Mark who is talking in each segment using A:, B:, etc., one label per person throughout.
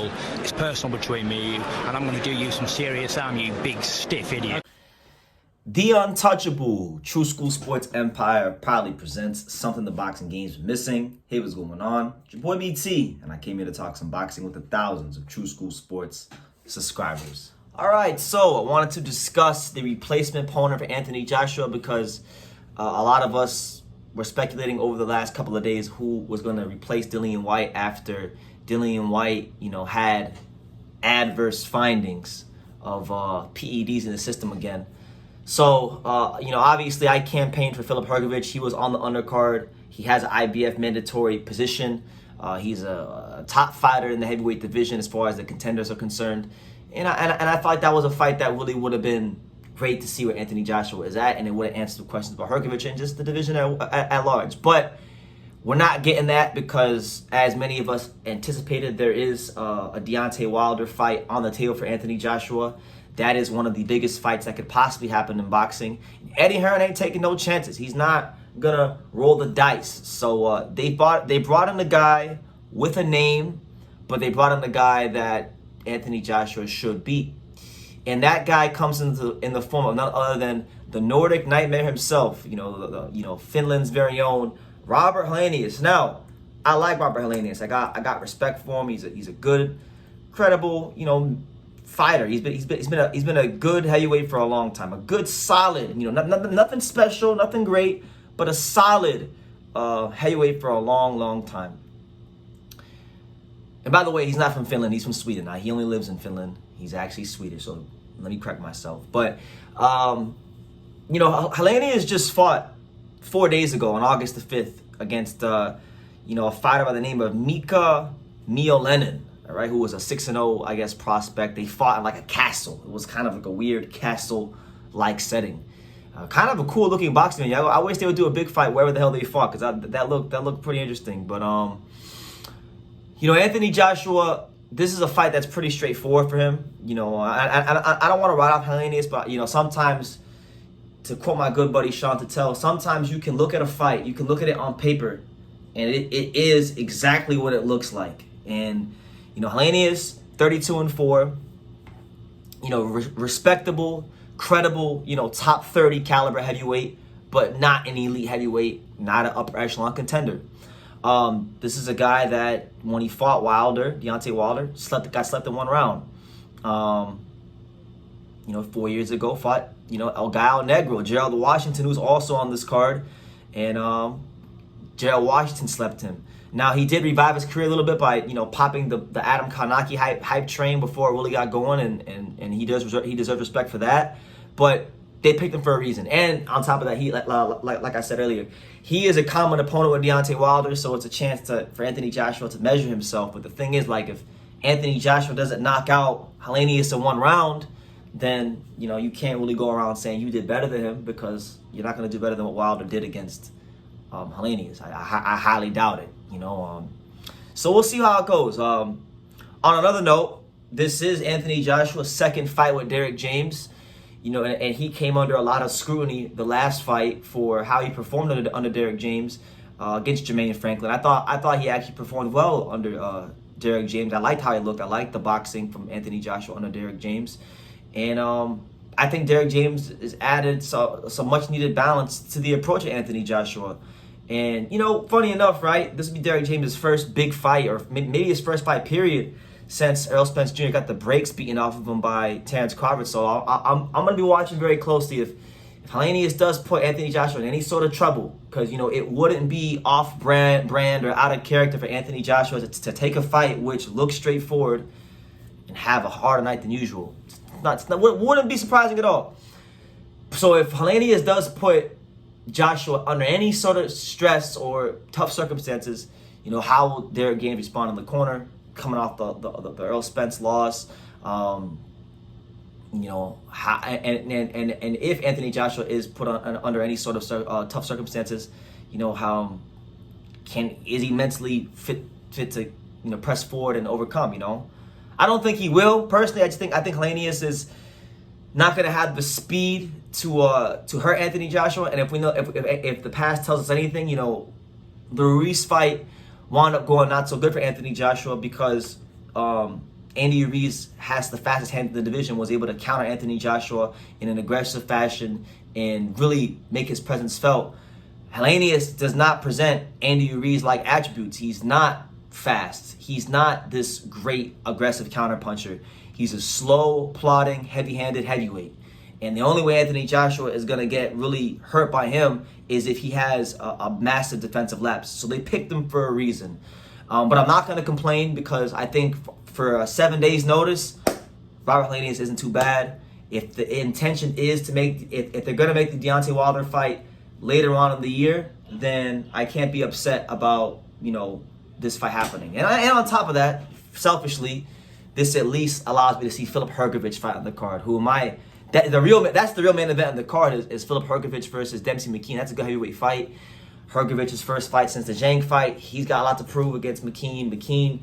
A: football. It's personal between me and you, and I'm going to do you some serious harm, you big stiff idiot.
B: The Untouchable True School Sports Empire proudly presents something the boxing game's missing. Hey, what's going on? It's your boy BT, and I came here to talk some boxing with the thousands of True School Sports subscribers. All right, so I wanted to discuss the replacement opponent for Anthony Joshua because a lot of us were speculating over the last couple of days who was going to replace Dillian Whyte after Dillian Whyte, had adverse findings of PEDs in the system again. So, obviously I campaigned for Filip Hrgovic. He was on the undercard. He has an IBF mandatory position. He's a top fighter in the heavyweight division as far as the contenders are concerned. And I thought that was a fight that really would have been great to see where Anthony Joshua is at, and it would have answered the questions about Hrgovic and just the division at large. But we're not getting that because, as many of us anticipated, there is a Deontay Wilder fight on the table for Anthony Joshua. That is one of the biggest fights that could possibly happen in boxing. Eddie Hearn ain't taking no chances. He's not gonna roll the dice. So they brought in the guy with a name, but they brought in the guy that Anthony Joshua should beat. And that guy comes in the form of none other than the Nordic Nightmare himself, Finland's very own Robert Helenius. Now, I like Robert Helenius. I got respect for him. He's a good, credible, fighter. He's been a good heavyweight for a long time. A good solid, nothing special, nothing great, but a solid heavyweight for a long time. And by the way, he's not from Finland. He's from Sweden. Now, he only lives in Finland. He's actually Swedish, so let me correct myself. But, Helenius just fought 4 days ago on August the 5th against, a fighter by the name of Mika Miolenin, all right, who was a 6-0, I guess, prospect. They fought in like a castle. It was kind of like a weird castle-like setting. Kind of a cool-looking boxing venue. I wish they would do a big fight wherever the hell they fought because that looked pretty interesting. But, Anthony Joshua, this is a fight that's pretty straightforward for him. I don't want to write off Helenius, but, sometimes, to quote my good buddy Sean Tuttle, sometimes you can look at a fight, you can look at it on paper, and it is exactly what it looks like. And, Helenius, 32-4, respectable, credible, top 30 caliber heavyweight, but not an elite heavyweight, not an upper echelon contender. This is a guy that when he fought Deontay Wilder, got slept in one round. 4 years ago, fought, El Gallo Negro, Gerald Washington, who's also on this card, and Gerald Washington slept him. Now, he did revive his career a little bit by, popping the Adam Kanaki hype train before it really got going, and he deserves respect for that. But they picked him for a reason. And on top of that, he like I said earlier, he is a common opponent with Deontay Wilder, so it's a chance for Anthony Joshua to measure himself. But the thing is, if Anthony Joshua doesn't knock out Helenius in one round, then, you can't really go around saying you did better than him because you're not going to do better than what Wilder did against Helenius. I highly doubt it, So we'll see how it goes. On another note, this is Anthony Joshua's second fight with Derrick James. And he came under a lot of scrutiny the last fight for how he performed under Derrick James against Jermaine Franklin. I thought he actually performed well under Derrick James. I liked how he looked. I liked the boxing from Anthony Joshua under Derrick James. And I think Derrick James has added some much-needed balance to the approach of Anthony Joshua. And, funny enough, right, this will be Derrick James' first big fight, or maybe his first fight, period, since Errol Spence Jr. got the brakes beaten off of him by Terrence Crawford. So I'm going to be watching very closely if Helenius does put Anthony Joshua in any sort of trouble, because, it wouldn't be off-brand or out of character for Anthony Joshua to take a fight which looks straightforward and have a harder night than usual. Wouldn't be surprising at all. So if Helenius does put Joshua under any sort of stress or tough circumstances, how will Derrick James respond in the corner, coming off the Errol Spence loss? And if Anthony Joshua is put under any sort of tough circumstances, how is he mentally fit to press forward and overcome? I don't think he will. Personally, I think Helenius is not going to have the speed to hurt Anthony Joshua. And if the past tells us anything, the Ruiz fight wound up going not so good for Anthony Joshua because Andy Ruiz has the fastest hand in the division, was able to counter Anthony Joshua in an aggressive fashion and really make his presence felt. Helenius does not present Andy Ruiz-like attributes. He's not fast. He's not this great aggressive counterpuncher. He's a slow, plodding, heavy-handed heavyweight. And the only way Anthony Joshua is going to get really hurt by him is if he has a massive defensive lapse. So they picked him for a reason. But I'm not going to complain, because I think for 7 days notice, Robert Helenius isn't too bad. If the intention is to make, if they're going to make the Deontay Wilder fight later on in the year, then I can't be upset about, this fight happening. And on top of that, selfishly, this at least allows me to see Filip Hrgovic fight on the card. That's the real main event on the card is Filip Hrgovic versus Dempsey McKean. That's a good heavyweight fight. Hrgovic's first fight since the Zhang fight. He's got a lot to prove against McKean. McKean,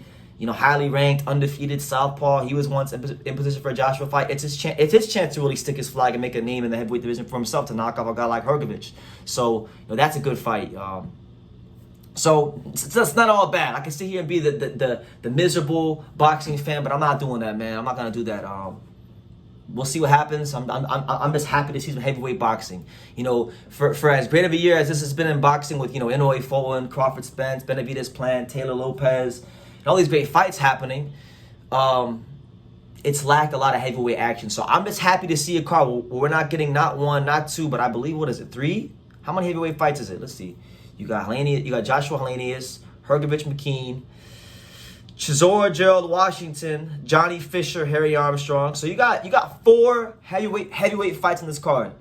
B: highly ranked, undefeated southpaw. He was once in position for a Joshua fight. It's his chance to really stick his flag and make a name in the heavyweight division for himself, to knock off a guy like Hrgovic. So that's a good fight. So it's not all bad. I can sit here and be the miserable boxing fan, but I'm not doing that, man. I'm not gonna do that. We'll see what happens. I'm just happy to see some heavyweight boxing. For as great of a year as this has been in boxing, with Inoue Folan, Crawford Spence, Benavidez Plant, Taylor Lopez, and all these great fights happening, it's lacked a lot of heavyweight action. So I'm just happy to see a card where we're not getting not one, not two, but I believe, 3? How many heavyweight fights is it? Let's see. You got Joshua Helenius, Hrgovic McKean, Chisora Gerald Washington, Johnny Fisher, Harry Armstrong. So you got 4 heavyweight fights in this card,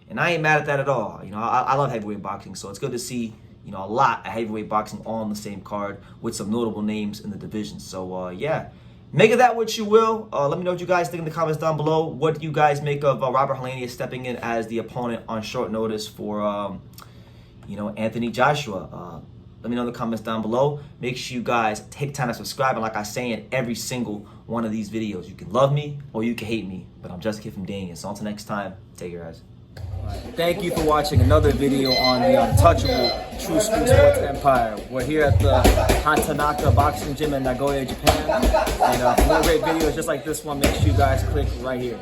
B: and I ain't mad at that at all. I love heavyweight boxing, so it's good to see a lot of heavyweight boxing all on the same card with some notable names in the division. So yeah, make of that what you will. Let me know what you guys think in the comments down below. What do you guys make of Robert Helenius stepping in as the opponent on short notice for Anthony Joshua? Let me know in the comments down below. Make sure you guys take time to subscribe. And like I say in every single one of these videos, you can love me or you can hate me, but I'm just a kid from Daniel. So until next time, take care, guys. Thank you for watching another video on the untouchable True School Sports Empire. We're here at the Hatanaka Boxing Gym in Nagoya, Japan. And for more great videos just like this one, make sure you guys click right here.